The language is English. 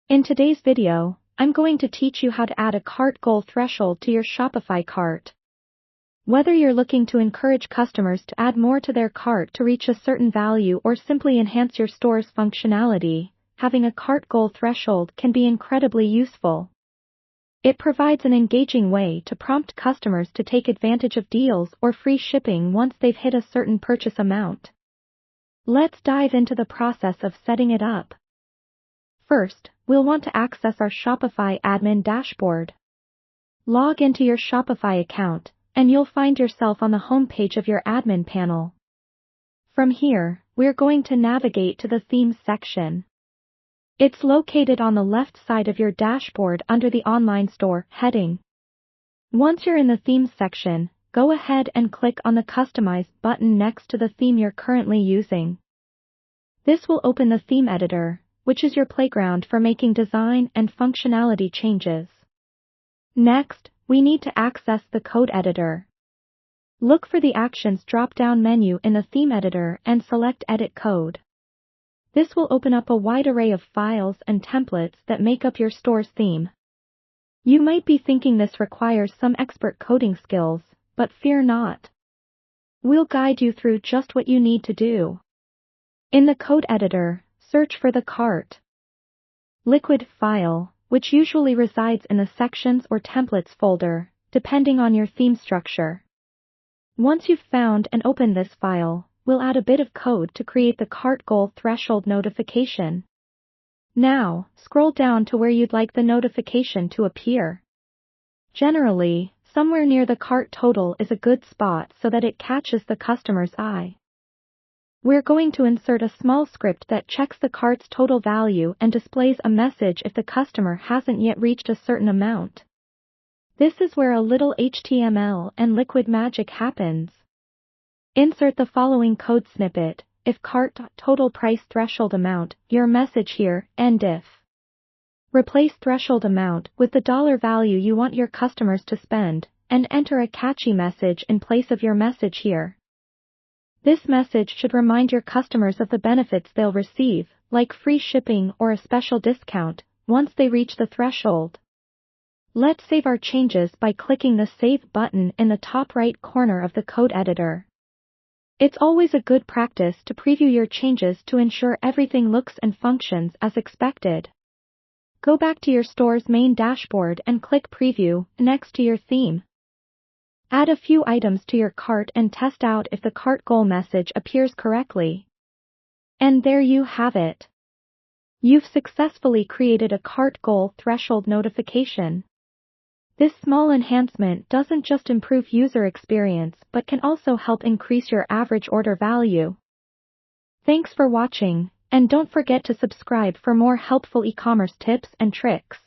In today's video, I'm going to teach you how to add a cart goal threshold to your Shopify cart. Whether you're looking to encourage customers to add more to their cart to reach a certain value or simply enhance your store's functionality, having a cart goal threshold can be incredibly useful. It provides an engaging way to prompt customers to take advantage of deals or free shipping once they've hit a certain purchase amount. Let's dive into the process of setting it up. First, we'll want to access our Shopify admin dashboard. Log into your Shopify account, and you'll find yourself on the home page of your admin panel. From here, we're going to navigate to the Themes section. It's located on the left side of your dashboard under the Online Store heading. Once you're in the Themes section, go ahead and click on the Customize button next to the theme you're currently using. This will open the theme editor, which is your playground for making design and functionality changes. Next, we need to access the code editor. Look for the Actions drop-down menu in the theme editor and select Edit Code. This will open up a wide array of files and templates that make up your store's theme. You might be thinking this requires some expert coding skills, but fear not. We'll guide you through just what you need to do. In the code editor, search for the cart liquid file, which usually resides in the Sections or Templates folder, depending on your theme structure. Once you've found and opened this file, we'll add a bit of code to create the cart goal threshold notification. Now, scroll down to where you'd like the notification to appear. Generally, somewhere near the cart total is a good spot so that it catches the customer's eye. We're going to insert a small script that checks the cart's total value and displays a message if the customer hasn't yet reached a certain amount. This is where a little HTML and liquid magic happens. Insert the following code snippet: if cart total price threshold amount, your message here, and if. Replace threshold amount with the dollar value you want your customers to spend, and enter a catchy message in place of your message here. This message should remind your customers of the benefits they'll receive, like free shipping or a special discount, once they reach the threshold. Let's save our changes by clicking the Save button in the top right corner of the code editor. It's always a good practice to preview your changes to ensure everything looks and functions as expected. Go back to your store's main dashboard and click Preview next to your theme. Add a few items to your cart and test out if the cart goal message appears correctly. And there you have it. You've successfully created a cart goal threshold notification. This small enhancement doesn't just improve user experience but can also help increase your average order value. Thanks for watching, and don't forget to subscribe for more helpful e-commerce tips and tricks.